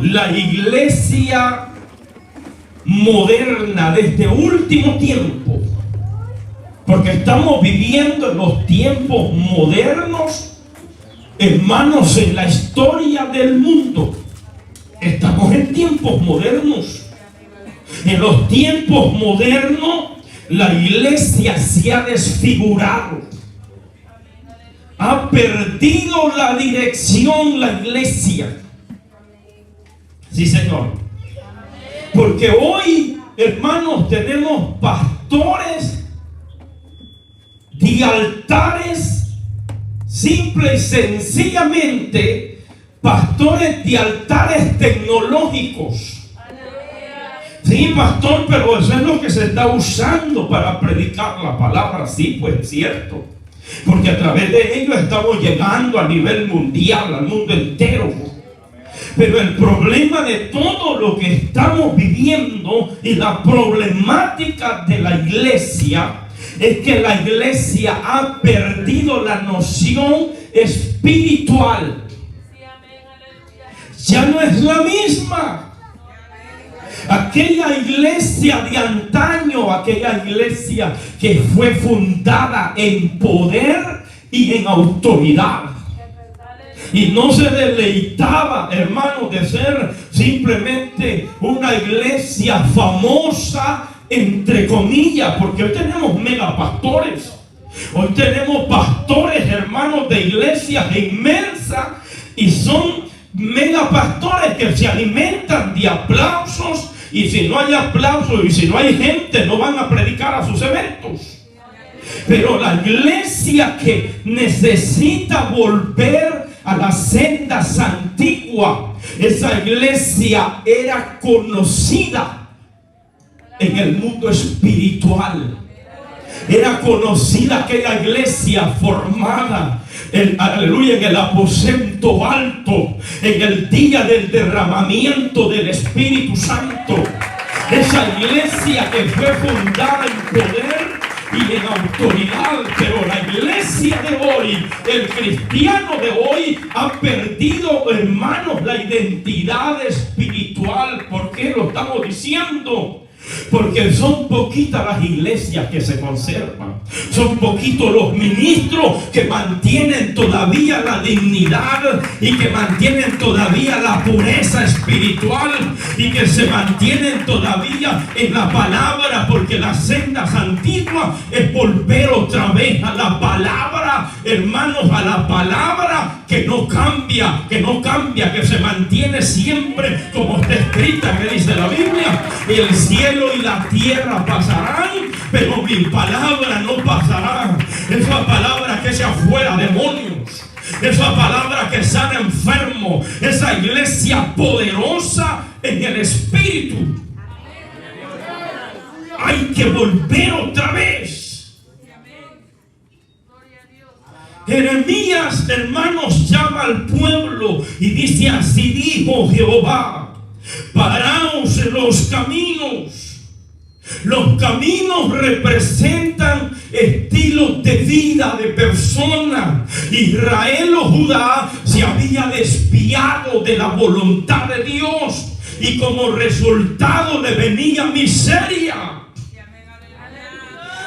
la iglesia moderna de este último tiempo, porque estamos viviendo en los tiempos modernos, hermanos, en la historia del mundo. Estamos en tiempos modernos. En los tiempos modernos, la iglesia se ha desfigurado. Ha perdido la dirección la iglesia. Sí, Señor. Porque hoy, hermanos, tenemos pastores de altares, simple y sencillamente, pastores de altares tecnológicos. Sí, pastor, pero eso es lo que se está usando para predicar la palabra. Sí, pues es cierto. Porque a través de ello estamos llegando a nivel mundial, al mundo entero. Pero el problema de todo lo que estamos viviendo y la problemática de la iglesia es que la iglesia ha perdido la noción espiritual. Ya no es la misma. Aquella iglesia de antaño, aquella iglesia que fue fundada en poder y en autoridad, y no se deleitaba, hermano, de ser simplemente una iglesia famosa, entre comillas, porque hoy tenemos megapastores. Hoy tenemos pastores, hermanos, de iglesias inmensas, y son megapastores que se alimentan de aplausos, y si no hay aplausos y si no hay gente, no van a predicar a sus eventos. Pero la iglesia que necesita volver a las sendas antiguas, esa iglesia era conocida en el mundo espiritual. Era conocida aquella iglesia formada aleluya, en el aposento alto, en el día del derramamiento del Espíritu Santo. Esa iglesia que fue fundada en poder y en autoridad. Pero la iglesia de hoy, el cristiano de hoy, ha perdido, hermanos, la identidad espiritual. ¿Por qué lo estamos diciendo? Porque son poquitas las iglesias que se conservan. Son poquitos los ministros que mantienen todavía la dignidad y que mantienen todavía la pureza espiritual y que se mantienen todavía en la palabra, porque las sendas antiguas es volver otra vez a la palabra, hermanos, a la palabra que no cambia, que se mantiene siempre como está escrita, que dice la Biblia: el cielo y la tierra pasarán, pero mi palabra no pasará. Esa palabra que echa fuera demonios, esa palabra que sana enfermos, esa iglesia poderosa en el Espíritu. Hay que volver otra vez. Jeremías, hermanos, llama al pueblo y dice: así dijo Jehová, paraos en los caminos. Los caminos representan estilos de vida de personas. Israel o Judá se había desviado de la voluntad de Dios y como resultado le venía miseria.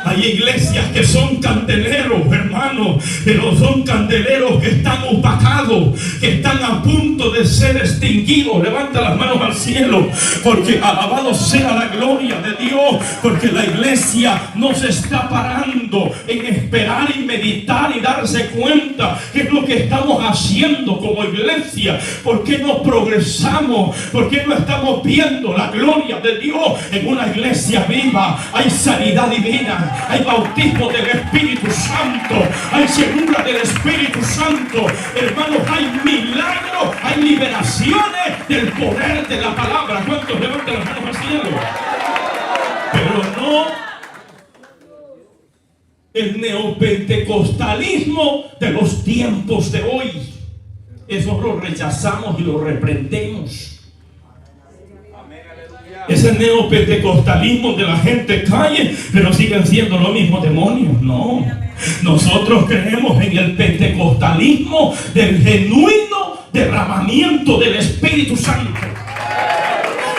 Hay iglesias que son candeleros, hermanos, pero son candeleros que están opacados, que están a punto de ser extinguidos. Levanta las manos al cielo, porque alabado sea la gloria de Dios, porque la iglesia no se está parando en esperar y meditar y darse cuenta qué es lo que estamos haciendo como iglesia. ¿Por qué no progresamos? ¿Por qué no estamos viendo la gloria de Dios en una iglesia viva? Hay sanidad divina, hay bautismo del Espíritu Santo, hay llenura del Espíritu Santo, hermanos, hay milagros, hay liberaciones del poder de la palabra. ¿Cuántos levantan las manos al cielo? Pero no el neopentecostalismo de los tiempos de hoy. Eso lo rechazamos y lo reprendemos. Ese neopentecostalismo de la gente calle, pero siguen siendo los mismos demonios. No, nosotros creemos en el pentecostalismo del genuino derramamiento del Espíritu Santo.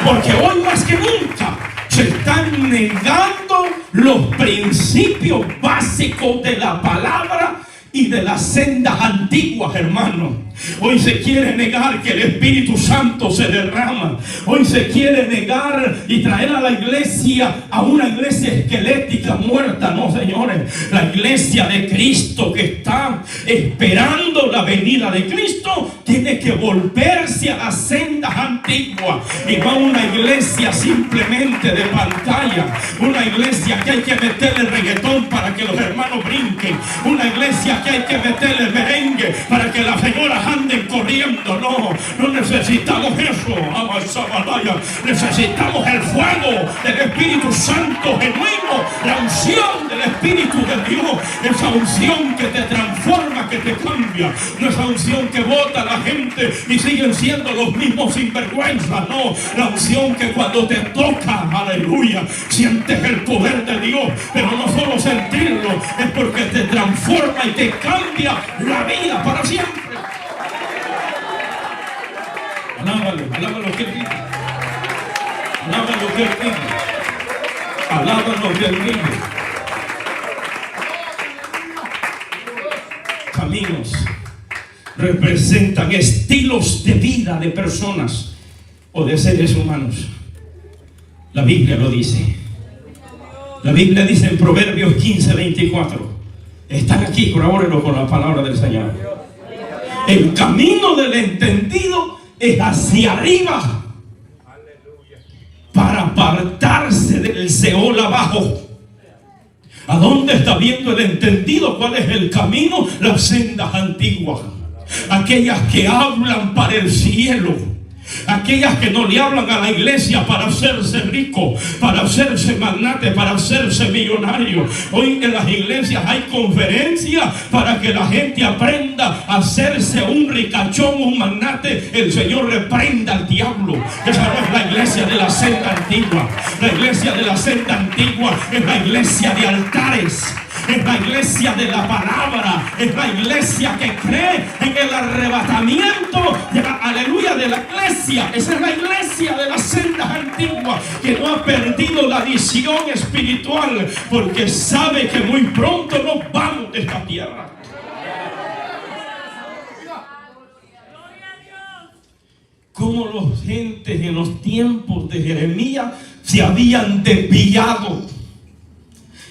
Porque hoy más que nunca se están negando los principios básicos de la palabra y de las sendas antiguas, hermano. Hoy se quiere negar que el Espíritu Santo se derrama. Hoy se quiere negar y traer a la iglesia a una iglesia esquelética, muerta. No, señores, la iglesia de Cristo que está esperando la venida de Cristo tiene que volverse a las sendas antiguas y no a una iglesia simplemente de pantalla, una iglesia que hay que meterle reggaetón para que los hermanos brinquen, una iglesia que hay que meterle merengue para que las señoras anden corriendo. No necesitamos eso. Necesitamos el fuego del Espíritu Santo genuino, la unción del Espíritu de Dios, esa unción que te transforma, que te cambia, no esa unción que bota a la gente y siguen siendo los mismos sinvergüenza. No, la unción que cuando te toca, aleluya, sientes el poder de Dios, pero no solo sentirlo, es porque te transforma y te cambia la vida para siempre. Alábalo que Él vive. Alábalo que Él vive. Alábalo que Él vive. Caminos representan estilos de vida de personas o de seres humanos. La Biblia lo dice. La Biblia dice en Proverbios 15:24. Están aquí, colabórenlo con la palabra del Señor. El camino del entendido es hacia arriba para apartarse del Seol abajo. ¿A dónde está viendo el entendido? ¿Cuál es el camino? Las sendas antiguas, aquellas que hablan para el cielo, aquellas que no le hablan a la iglesia para hacerse rico, para hacerse magnate, para hacerse millonario. Hoy en las iglesias hay conferencias para que la gente aprenda a hacerse un ricachón, un magnate. El Señor reprenda al diablo. Esa no es la iglesia de la senda antigua. La iglesia de la senda antigua es la iglesia de altares, es la iglesia de la palabra, es la iglesia que cree en el arrebatamiento de la, aleluya, de la iglesia. Esa es la iglesia de las sendas antiguas, que no ha perdido la visión espiritual, porque sabe que muy pronto nos vamos de esta tierra. Como los gentes en los tiempos de Jeremías se habían desviado,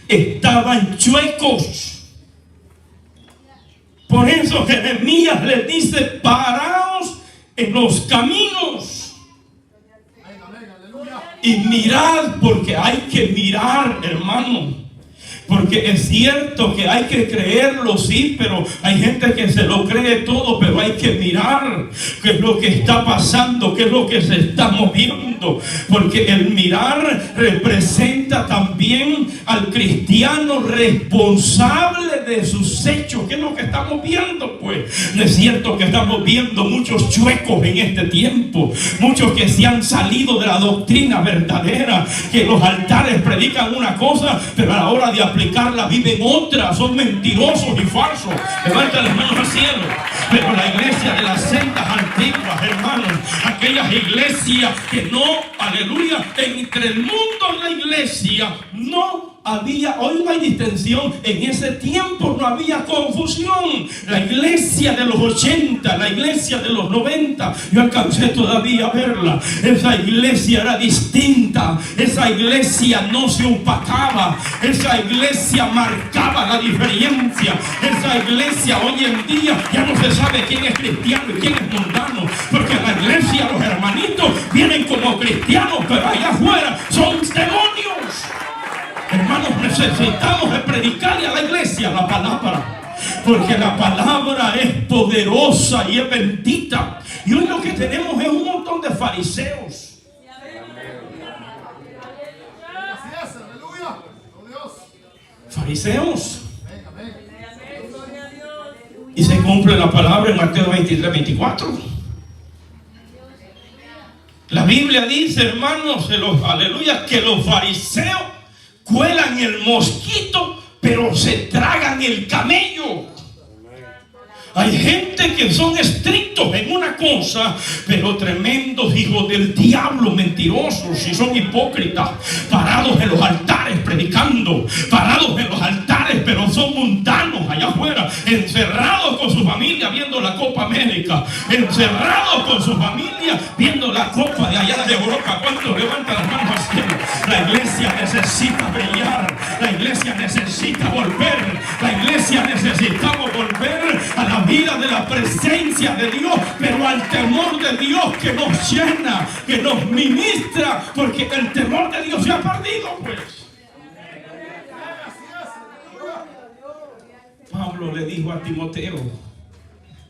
estaban chuecos. Por eso Jeremías les dice: paraos en los caminos y mirad, porque hay que mirar, hermano. Porque es cierto que hay que creerlo, sí, pero hay gente que se lo cree todo, pero hay que mirar qué es lo que está pasando, qué es lo que se está moviendo. Porque el mirar representa también al cristiano responsable de sus hechos. ¿Qué es lo que estamos viendo? Pues no es cierto que estamos viendo muchos chuecos en este tiempo, muchos que se han salido de la doctrina verdadera, que los altares predican una cosa, pero a la hora de aplicarla viven otra, son mentirosos y falsos. Levanten las manos al cielo. Pero la iglesia de las sendas antiguas, hermanos, aquellas iglesias que no, aleluya, entre el mundo y la iglesia no había, hoy no hay distensión, en ese tiempo no había confusión. La iglesia de los 80, la iglesia de los 90, yo alcancé todavía a verla. Esa iglesia era distinta, esa iglesia no se opacaba, esa iglesia marcaba la diferencia. Esa iglesia hoy en día ya no se sabe quién es cristiano y quién es mundano, porque en la iglesia los hermanitos vienen como cristianos, pero allá afuera son demonios. Hermanos, necesitamos de predicarle a la iglesia la palabra, porque la palabra es poderosa y es bendita. Y hoy lo que tenemos es un montón de fariseos. Fariseos. Y se cumple la palabra en Mateo 23:24. La Biblia dice, hermanos, aleluya, que los fariseos cuelan el mosquito, pero se tragan el camello. Hay gente que son estrictos en una cosa, pero tremendos hijos del diablo, mentirosos y son hipócritas, parados en los altares predicando, parados en los altares, pero son mundanos allá afuera, encerrados con su familia viendo la Copa América, encerrados con su familia viendo la Copa de allá de Europa. ¿Cuántos levantan las manos al cielo? La iglesia necesita brillar, la iglesia necesita volver, la iglesia necesitamos volver a la vida de la presencia de Dios, pero al temor de Dios que nos llena, que nos ministra, porque el temor de Dios se ha perdido, pues. Pablo le dijo a Timoteo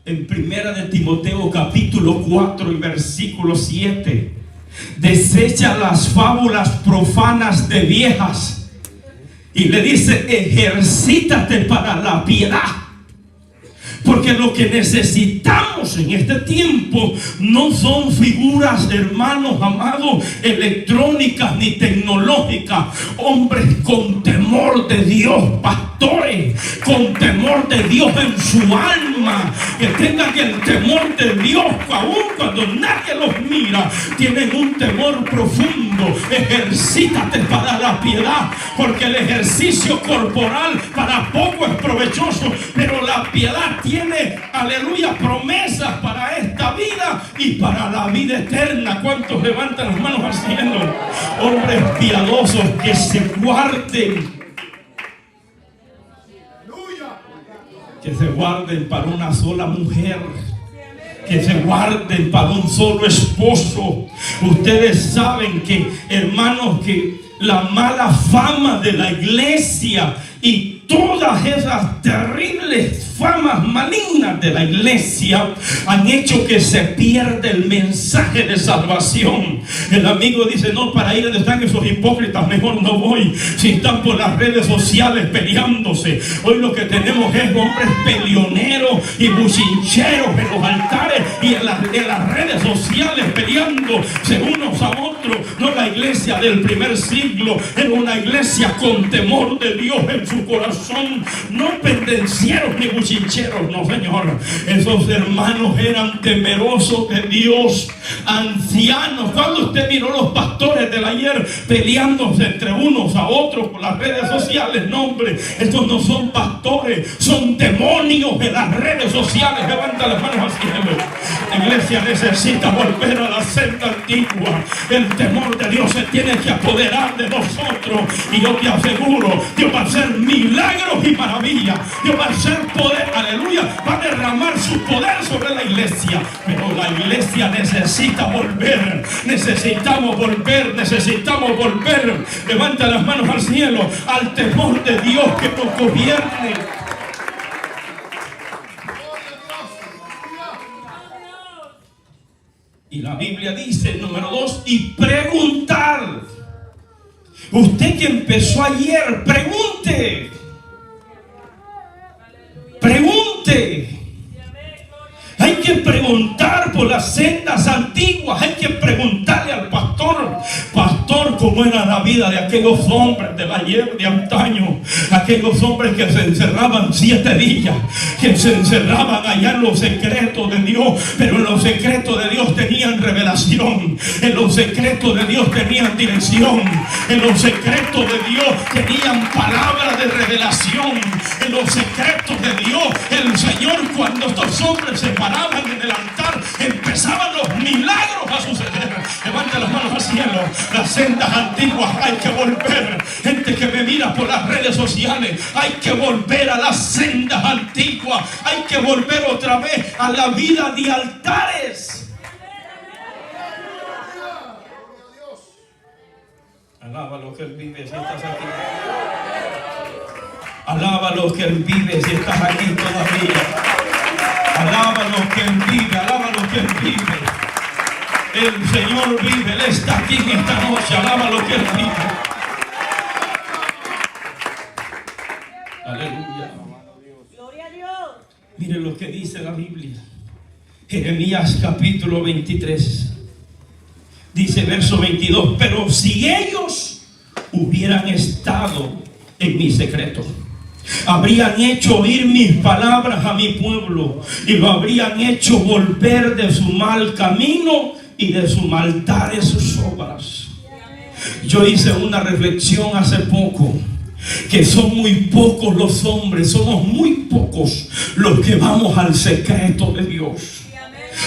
en primera de Timoteo capítulo 4 y versículo 7: desecha las fábulas profanas de viejas, y le dice: ejercítate para la piedad. Porque lo que necesitamos en este tiempo no son figuras, hermanos amados, electrónicas ni tecnológicas. Hombres con temor de Dios, pastores con temor de Dios en su alma, que tengan el temor de Dios aún cuando nadie los mira. Tienen un temor profundo. Ejercítate para la piedad, porque el ejercicio corporal para poco es provechoso, pero la piedad tiene, aleluya, promesas para esta vida y para la vida eterna. ¿Cuántos levantan las manos al cielo? Hombres piadosos que se guarden, que se guarden para una sola mujer, que se guarden para un solo esposo. Ustedes saben que, hermanos, que la mala fama de la iglesia y todas esas terribles famas malignas de la iglesia han hecho que se pierda el mensaje de salvación. El amigo dice: no, para ir donde están esos hipócritas mejor no voy. Si están por las redes sociales peleándose. Hoy lo que tenemos es hombres peleoneros y buchincheros en los altares y en las redes sociales peleándose unos a otros. No, la iglesia del primer siglo era una iglesia con temor de Dios en su corazón. No pendencieros ni buchincheros, no, señor. Esos hermanos eran temerosos de Dios, ancianos. Cuando usted miró los pastores del ayer peleándose entre unos a otros por las redes sociales, no, hombre, estos no son pastores, son demonios en las redes sociales. Levanta las manos al cielo. La iglesia necesita volver a la senda antigua. El temor de Dios se tiene que apoderar de nosotros, y yo te aseguro, Dios va a hacer milagros y maravillas. Dios va a hacer poder, aleluya, va a derramar su poder sobre la iglesia. Pero la iglesia necesita volver. Necesitamos volver, necesitamos volver. Levanta las manos al cielo, al temor de Dios que nos gobierne. Y la Biblia dice, número 2, y preguntar. Usted que empezó ayer, pregunte. Pregunte. Hay que preguntar por las sendas antiguas. Hay que preguntarle al pastor: pastor, ¿cómo era la vida de aquellos hombres del ayer, de antaño? Aquellos hombres que se encerraban 7 días, que se encerraban allá en los secretos de Dios, pero en los secretos de Dios tenían revelación, en los secretos de Dios tenían dirección, en los secretos de Dios tenían palabra de revelación, en los secretos de Dios el Señor, cuando estos hombres se paraban en el altar, empezaban los milagros a suceder. Levanta las manos al cielo. Las sendas antiguas hay que volver. Gente que me mira por las redes sociales, hay que volver a las sendas antiguas. Hay que volver otra vez a la vida de altares. Alaba lo que Él vive si estás aquí. Alaba lo que Él vive si estás aquí todavía. Alaba lo que Él vive, alaba lo que Él vive. El Señor vive, Él está aquí en esta noche. Alaba lo que Él vive. Aleluya. Gloria a Dios. Mire lo que dice la Biblia. Jeremías capítulo 23. Dice verso 22. Pero si ellos hubieran estado en mi secreto, habrían hecho oír mis palabras a mi pueblo y lo habrían hecho volver de su mal camino y de su maldad de sus obras. Yo hice una reflexión hace poco, que son muy pocos los hombres, somos muy pocos los que vamos al secreto de Dios.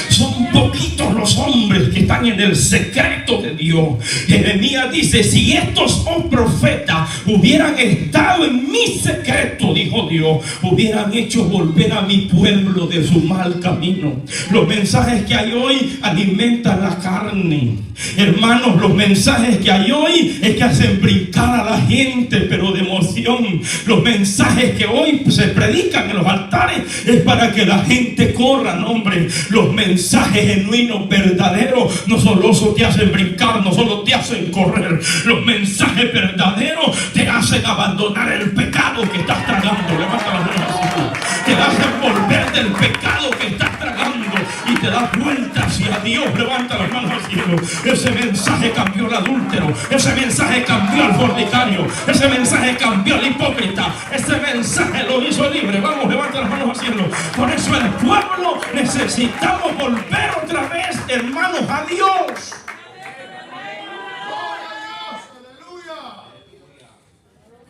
Son poquitos los hombres que están en el secreto de Dios. Jeremías dice: si estos profetas hubieran estado en mi secreto, dijo Dios, hubieran hecho volver a mi pueblo de su mal camino. Los mensajes que hay hoy alimentan la carne. Hermanos, los mensajes que hay hoy es que hacen brincar a la gente, pero de emoción. Los mensajes que hoy se predican en los altares es para que la gente corra, no, hombre. Los mensajes genuinos, verdaderos, no solo te hacen brincar, no solo te hacen correr. Los mensajes verdaderos te hacen abandonar el pecado que estás tragando. Levanta las manos así. Te hacen volver del pecado que estás tragando y te das vuelta hacia Dios. Levanta las manos al cielo. Ese mensaje cambió al adúltero, ese mensaje cambió al fornicario, ese mensaje cambió al hipócrita, ese mensaje lo hizo libre. Vamos, levanta las manos al cielo. Por eso el pueblo necesitamos volver otra vez, hermanos, a Dios.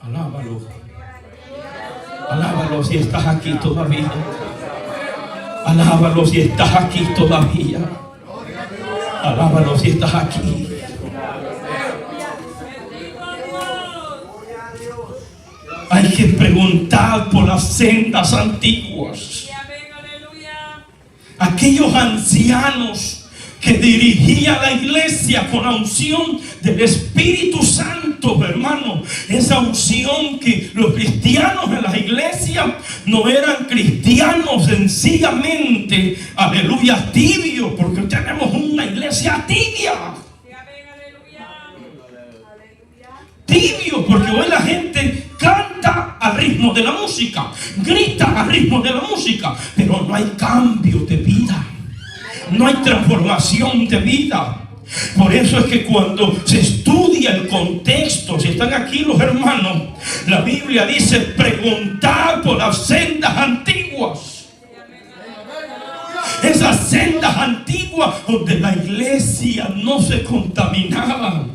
Alábalo. Alábalo si estás aquí todavía. Alábalo si estás aquí todavía. Alábalo si estás aquí. Hay que preguntar por las sendas antiguas. Aquellos ancianos que dirigía la iglesia con la unción del Espíritu Santo, hermano. Esa unción que los cristianos de la iglesia no eran cristianos sencillamente, aleluya, tibios, porque tenemos una iglesia tibia. Tibio, porque hoy la gente canta al ritmo de la música, grita al ritmo de la música, pero no hay cambio de vida. No hay transformación de vida. Por eso es que cuando se estudia el contexto, si están aquí los hermanos, la Biblia dice: preguntad por las sendas antiguas. Esas sendas antiguas donde la iglesia no se contaminaba,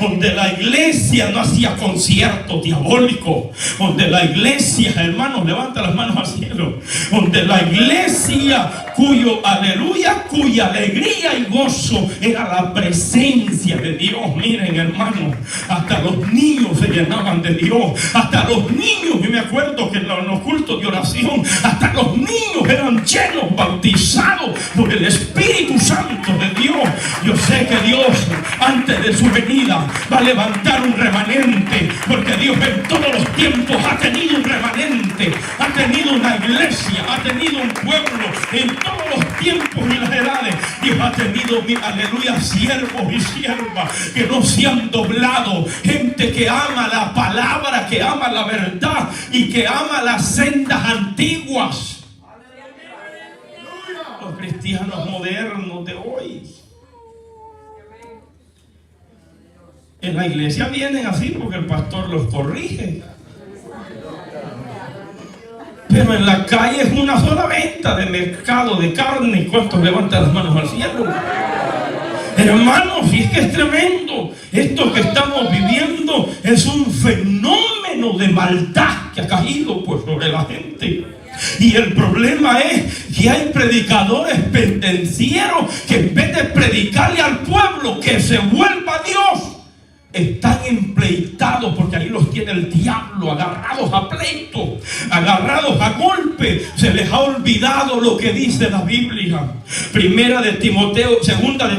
donde la iglesia no hacía conciertos diabólicos, donde la iglesia, hermanos, levanta las manos al cielo, donde la iglesia cuya alegría y gozo era la presencia de Dios. Miren, hermanos, hasta los niños se llenaban de Dios, hasta los niños, yo me acuerdo que en los cultos de oración, hasta los niños eran llenos, bautizados por el Espíritu Santo de Dios. Yo sé que Dios, antes de su venida, va a levantar un remanente, porque Dios en todos los tiempos ha tenido un remanente, ha tenido una iglesia, ha tenido un pueblo en todos los tiempos y las edades. Dios ha tenido, aleluya, siervos y siervas que no se han doblado, gente que ama la palabra, que ama la verdad y que ama las sendas antiguas. Los cristianos modernos de hoy en la iglesia vienen así porque el pastor los corrige, pero en la calle es una sola venta de mercado de carne. ¿Cuántos levantan las manos al cielo? Hermanos, y es que es tremendo. Esto que estamos viviendo es un fenómeno de maldad que ha caído pues sobre la gente. Y el problema es que hay predicadores pendencieros que en vez de predicarle al pueblo que se vuelva a Dios, están empleitados, porque ahí los tiene el diablo, agarrados a pleito, agarrados a golpe. Se les ha olvidado lo que dice la Biblia. Segunda de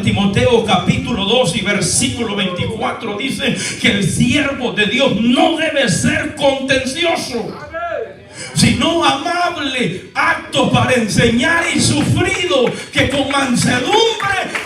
Timoteo capítulo 2 y versículo 24 dice que el siervo de Dios no debe ser contencioso, sino amable, apto para enseñar y sufrido, que con mansedumbre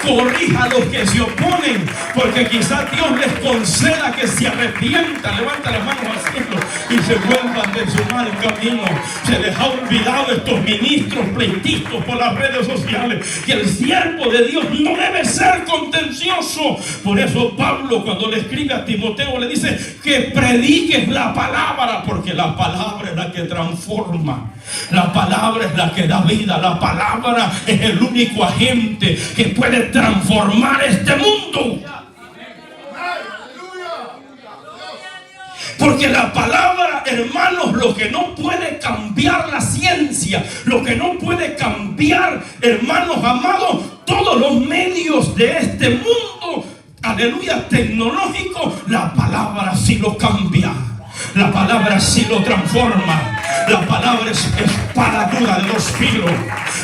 corrija a los que se oponen, porque quizás Dios les conceda que se arrepientan. Levanta las manos al cielo. y se vuelvan de su mal camino. Se les ha olvidado estos ministros pleitistas por las redes sociales que el siervo de Dios no debe ser contencioso. Por eso Pablo, cuando le escribe a Timoteo, le dice que prediques la palabra, porque la palabra es la que transforma, la palabra es la que da vida, la palabra es el único agente que puede transformar este mundo. Porque la palabra, hermanos, lo que no puede cambiar la ciencia, lo que no puede cambiar, hermanos amados, todos los medios de este mundo, aleluya, tecnológico, la palabra sí lo cambia. La palabra sí lo transforma. La palabra es espada dura de dos filos.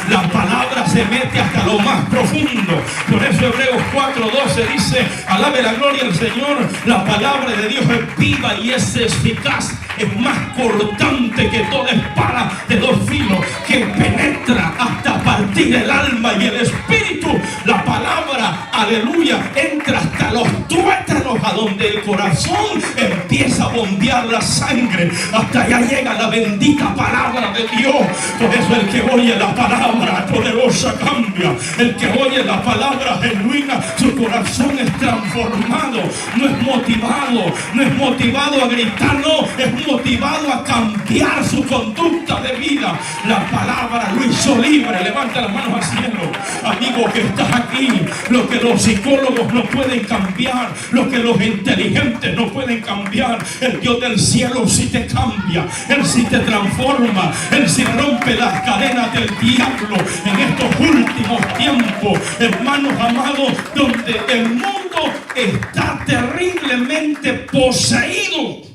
La palabra se mete hasta lo más profundo. Por eso Hebreos 4:12 dice: alabe la gloria al Señor. La palabra de Dios es viva y es eficaz. Es más cortante que toda espada de dos filos, que penetra hasta partir el alma y el espíritu. La palabra, aleluya, entra hasta los tuétanos, a donde el corazón empieza a bombear la sangre. Hasta allá llega la bendita palabra de Dios. Por eso el que oye la palabra poderosa cambia. El que oye la palabra genuina, su corazón es transformado. No es motivado a gritar, no, es motivado a cambiar su conducta de vida. La palabra lo hizo libre. Levanta las manos al cielo, amigo que estás aquí. Lo que los psicólogos no pueden cambiar, lo que los inteligentes no pueden cambiar, el Dios del cielo sí te cambia. Él sí te transforma. Él sí rompe las cadenas del diablo en estos últimos tiempos, hermanos amados, donde el mundo está terriblemente poseído.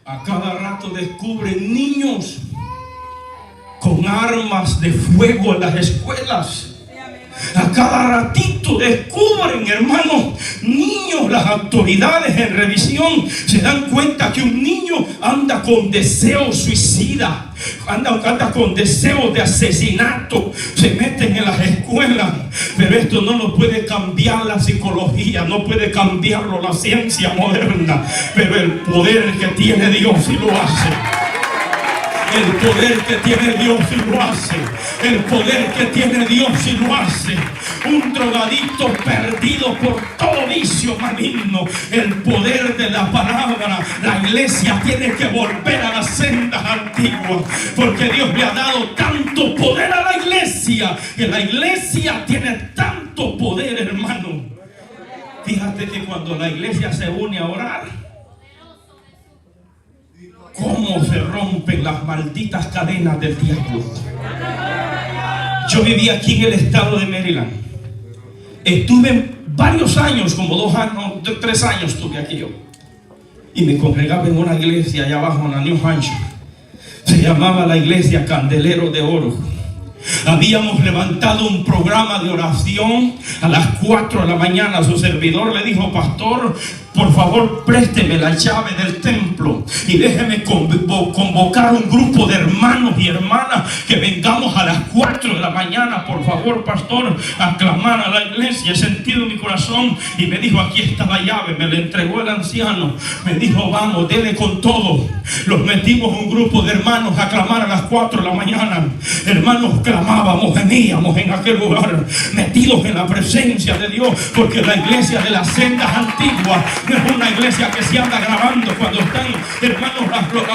A cada rato descubren niños con armas de fuego en las escuelas. A cada ratito descubren, hermanos, niños. Las autoridades en revisión se dan cuenta que un niño anda con deseos suicida, anda con deseos de asesinato. Se meten en las escuelas. Pero esto no lo puede cambiar la psicología, no puede cambiarlo la ciencia moderna. Pero el poder que tiene Dios sí lo hace. El poder que tiene Dios sí lo hace. El poder que tiene Dios sí lo hace. Un drogadicto perdido por todo vicio maligno. El poder de la palabra. La iglesia tiene que volver a las sendas antiguas, porque Dios le ha dado tanto poder a la iglesia, que la iglesia tiene tanto poder, hermano. Fíjate que cuando la iglesia se une a orar, cómo se rompen las malditas cadenas del diablo. Yo viví aquí en el estado de Maryland. Estuve varios años, como 2 años, 3 años estuve aquí yo. Y me congregaba en una iglesia allá abajo en la New Hampshire. Se llamaba la iglesia Candelero de Oro. Habíamos levantado un programa de oración a las 4 de la mañana. Su servidor le dijo: pastor, por favor, présteme la llave del templo y déjeme convocar un grupo de hermanos y hermanas que vengamos a las 4 de la mañana, por favor, pastor, a clamar a la iglesia. He sentido en mi corazón. Y me dijo: aquí está la llave. Me la entregó el anciano. Me dijo: vamos, dele con todo. Los metimos un grupo de hermanos a clamar a las 4 de la mañana. Hermanos, clamábamos, gemíamos en aquel lugar, metidos en la presencia de Dios, porque la iglesia de las sendas antiguas no es una iglesia que se anda grabando cuando están, hermanos,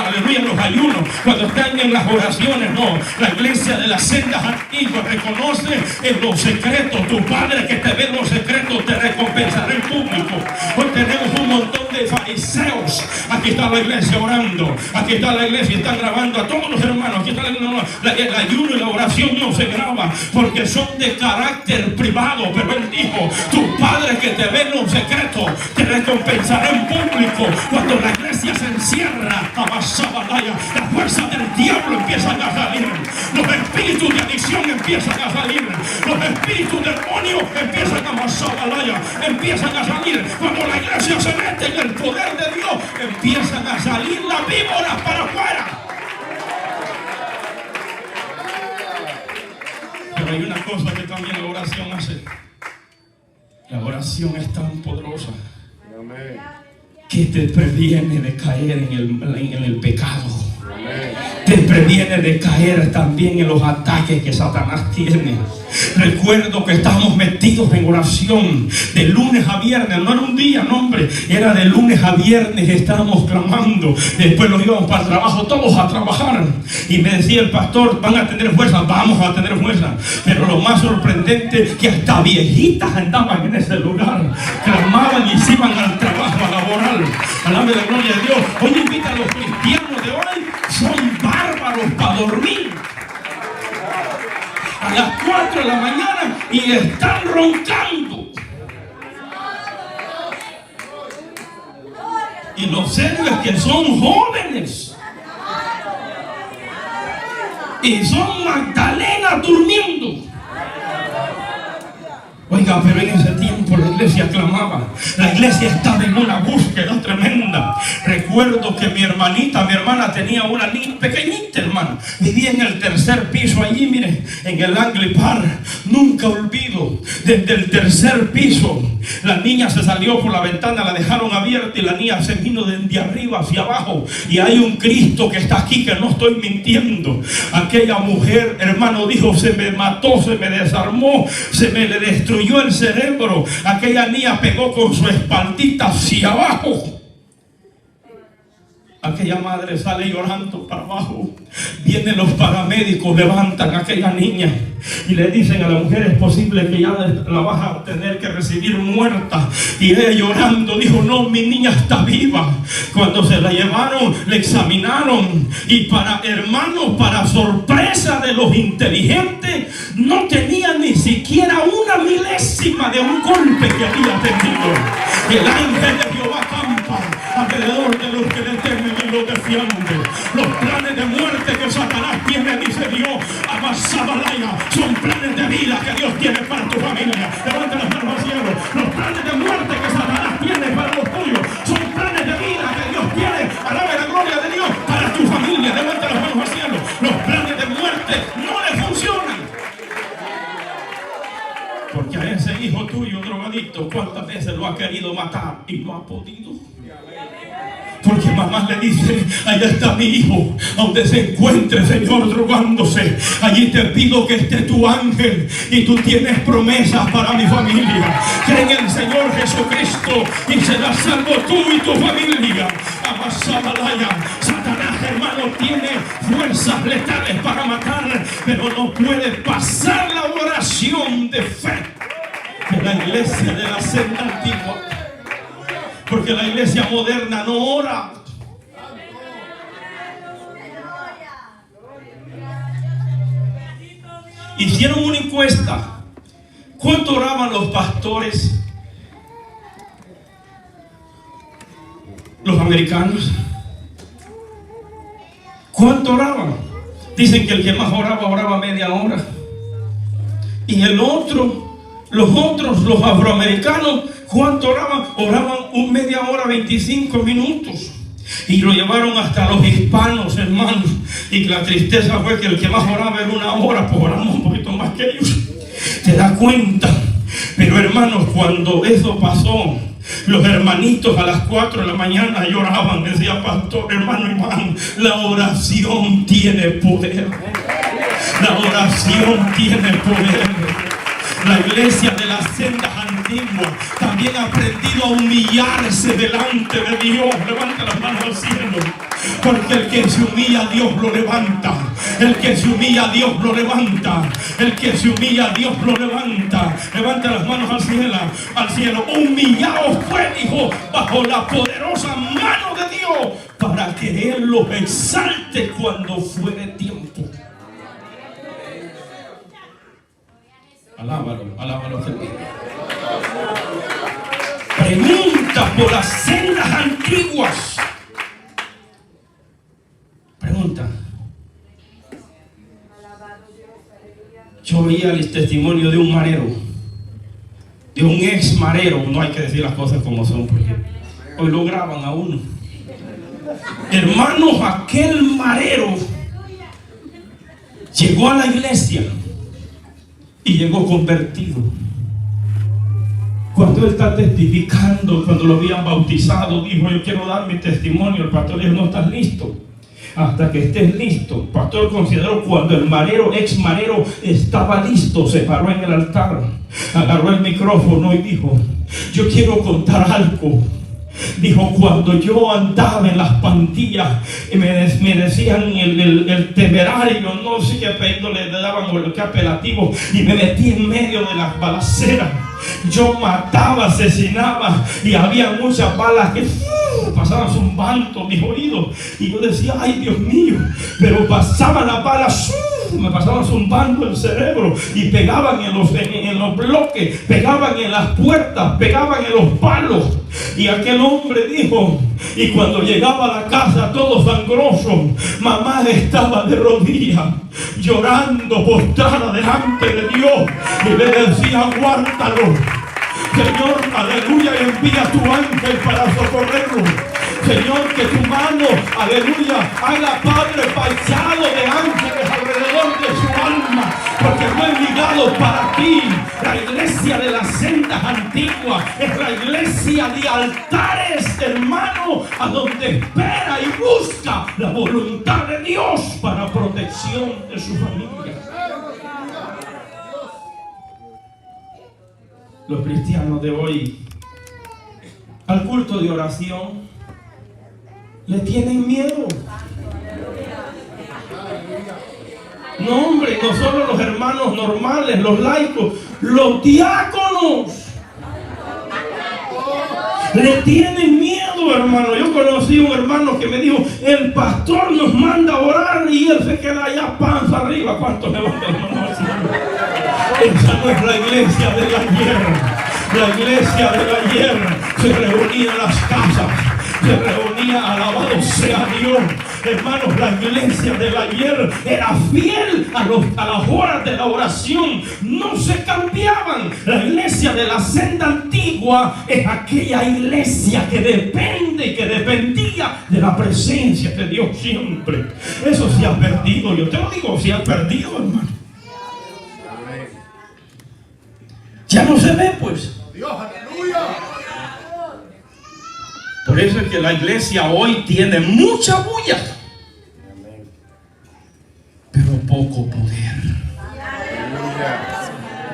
aleluya, los ayunos, cuando están en las oraciones. No, la iglesia de las sendas antiguas reconoce en los secretos. Tu Padre que te ve en los secretos te recompensará en público. Hoy tenemos un montón de fariseos. Aquí está la iglesia orando, aquí está la iglesia, están grabando a todos los hermanos. Aquí está el ayuno y la oración no se graba porque son de carácter privado. Pero Él dijo: tu Padre que te ve en los secretos te recompensará en público. Cuando la iglesia se encierra, las fuerzas del diablo empiezan a salir, los espíritus de adicción empiezan a salir, los espíritus demonios empiezan a salir. Cuando la iglesia se mete en el poder de Dios, empiezan a salir las víboras para afuera. Pero hay una cosa que también la oración hace. La oración es tan poderosa que te previene de caer en el pecado. Te previene de caer también en los ataques que Satanás tiene. Recuerdo que estábamos metidos en oración de lunes a viernes. No era un día, no hombre, era de lunes a viernes. Estábamos clamando. Después nos íbamos para el trabajo, todos a trabajar. Y me decía el pastor: van a tener fuerza. Vamos a tener fuerza. Pero lo más sorprendente, que hasta viejitas andaban en ese lugar, clamaban y se iban al trabajo a laborar. Alabado la gloria de Dios. Hoy invita a los cristianos de hoy, son bárbaros para dormir a las 4 de la mañana y están roncando. Y lo serio es que son jóvenes y son Magdalenas durmiendo. Oiga, pero en ese tiempo la iglesia clamaba. La iglesia estaba en una búsqueda tremenda. Recuerdo que mi hermana tenía una niña pequeñita, hermano. Vivía en el tercer piso allí, miren, en el Angley Park. Nunca olvido, desde el tercer piso, la niña se salió por la ventana, la dejaron abierta y la niña se vino desde arriba hacia abajo. Y hay un Cristo que está aquí, que no estoy mintiendo. Aquella mujer, hermano, dijo: se me mató, se me desarmó, se me le destruyó el cerebro. Aquella niña pegó con su espaldita hacia abajo. Aquella madre sale llorando para abajo. Vienen los paramédicos, levantan a aquella niña y le dicen a la mujer: es posible que ya la vas a tener que recibir muerta. Y ella llorando dijo: no, mi niña está viva. Cuando se la llevaron, le examinaron y para sorpresa de los inteligentes, no tenía ni siquiera una milésima de un golpe que había tenido. El ángel de Jehová campa alrededor de los que le temen y los defienden. Los planes de muerte que Satanás tiene, dice Dios, Amasabalaya, son planes de vida que Dios tiene para tu familia. Levanta las manos al cielo. Los planes de muerte que Satanás tiene para los tuyos son planes de vida que Dios tiene. Alabe la gloria de Dios para tu familia. Levanta las manos al cielo. Los planes de muerte no le funcionan. Porque a ese hijo tuyo drogadicto, ¿cuántas veces lo ha querido matar y no ha podido? Porque mamá le dice: allá está mi hijo, donde se encuentre, Señor, drogándose. Allí te pido que esté tu ángel, y tú tienes promesas para mi familia. Cree en el Señor Jesucristo y serás salvo tú y tu familia. Amasabalaya. Satanás, hermano, tiene fuerzas letales para matar, pero no puede pasar la oración de fe de la iglesia de la senda antigua. Porque la iglesia moderna no ora. Hicieron una encuesta. ¿Cuánto oraban los pastores, los americanos? ¿Cuánto oraban? Dicen que el que más oraba media hora. Y los otros, los afroamericanos, ¿cuánto oraban? Oraban media hora, 25 minutos. Y lo llevaron hasta los hispanos, hermanos. Y la tristeza fue que el que más oraba era una hora, pues oramos un poquito más que ellos. ¿Te das cuenta? Pero hermanos, cuando eso pasó, los hermanitos a las 4 de la mañana lloraban. Decía: pastor, hermano, la oración tiene poder. La oración tiene poder. La iglesia de las sendas antiguas también ha aprendido a humillarse delante de Dios. Levanta las manos al cielo. Porque el que se humilla, Dios lo levanta. El que se humilla, Dios lo levanta. El que se humilla, Dios lo levanta. Levanta las manos al cielo. Humillaos pues, hijo, bajo la poderosa mano de Dios, para que Él los exalte cuando fuere tiempo. Alábalo. Pregunta por las sendas antiguas. Pregunta. Yo veía el testimonio de un marero, de un ex marero. No hay que decir las cosas como son, porque hoy lo graban a uno. Hermanos, aquel marero llegó a la iglesia y llegó convertido. Cuando él está testificando, cuando lo habían bautizado, dijo: yo quiero dar mi testimonio. El pastor dijo: no estás listo. Hasta que estés listo. El pastor consideró cuando el marero, ex marero, estaba listo, se paró en el altar, agarró el micrófono y dijo: yo quiero contar algo. Dijo: cuando yo andaba en las pandillas, me decían el temerario, no sé qué apellido le daban o qué apelativo, y me metí en medio de las balaceras. Yo mataba, asesinaba, y había muchas balas que pasaban zumbando mis oídos, y yo decía: ay, Dios mío. Pero pasaban las balas, me pasaban zumbando el cerebro, y pegaban en los bloques, pegaban en las puertas, pegaban en los palos. Y aquel hombre dijo: y cuando llegaba a la casa todo sangroso, mamá estaba de rodillas, llorando, postrada delante de Dios, y le decía: aguántalo, Señor, aleluya, y envía tu ángel para socorrerlo. Señor, que tu mano, aleluya, haga, Padre, paisados de ángeles alrededor de su alma, porque no he ligado para ti. La iglesia de las sendas antiguas es la iglesia de altares, hermano, a donde espera y busca la voluntad de Dios para protección de su familia. Los cristianos de hoy, al culto de oración, le tienen miedo. No, hombre, no solo los hermanos normales, los laicos, los diáconos le tienen miedo, hermano. Yo conocí un hermano que me dijo: el pastor nos manda a orar, y él se queda allá panza arriba. ¿Cuántos levantan las manos al cielo? Esa no es la iglesia del ayer. La iglesia del ayer se reunía en las casas, se reunía, alabado sea Dios. Hermanos, la iglesia del ayer era fiel a las horas de la oración, no se cambiaban. La iglesia de la senda antigua es aquella iglesia que depende, que dependía de la presencia de Dios siempre. Eso se ha perdido, yo te lo digo, se ha perdido, hermano. Ya no se ve, pues. Dios, aleluya. Por eso es que la iglesia hoy tiene mucha bulla, pero poco poder.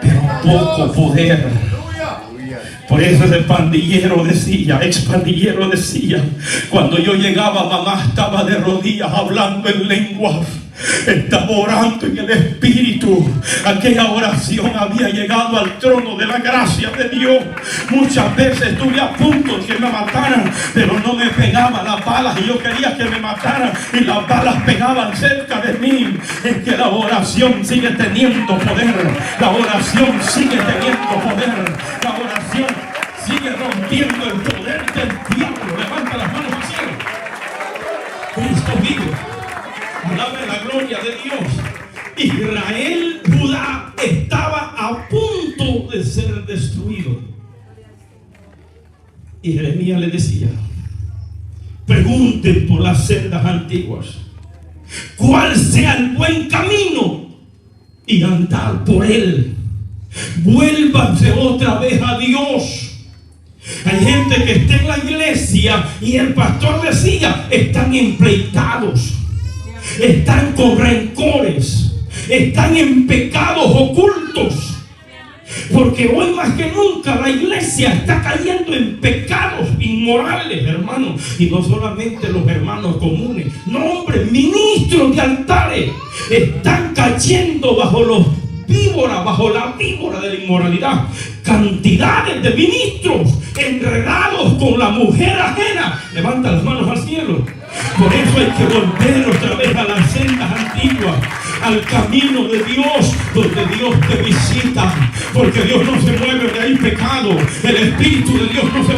Pero poco poder. Por eso ese pandillero decía, ex pandillero decía: cuando yo llegaba, mamá estaba de rodillas hablando en lenguas, estaba orando en el Espíritu. Aquella oración había llegado al trono de la gracia de Dios. Muchas veces estuve a punto de que me mataran, pero no me pegaban las balas, y yo quería que me mataran, y las balas pegaban cerca de mí. Es que la oración sigue teniendo poder. La oración sigue teniendo poder. La oración sigue rompiendo el poder del diablo. Levanta las manos al cielo. Cristo vive. Alabe la gloria de Dios. Israel, Judá, estaba a punto de ser destruido. Y Jeremías le decía: pregunten por las sendas antiguas, cuál sea el buen camino, y andad por él. Vuélvanse otra vez a Dios. Hay gente que está en la iglesia, y el pastor decía: están empleitados, están con rencores, están en pecados ocultos. Porque hoy más que nunca la iglesia está cayendo en pecados inmorales, hermanos. Y no solamente los hermanos comunes, no, hombre, ministros de altares están cayendo bajo bajo la víbora de la inmoralidad. Cantidades de ministros enredados con la mujer ajena. Levanta las manos al cielo. Por eso hay que volver otra vez a las sendas antiguas, al camino de Dios, donde Dios te visita, porque Dios no se mueve de ahí pecado. El Espíritu de Dios no se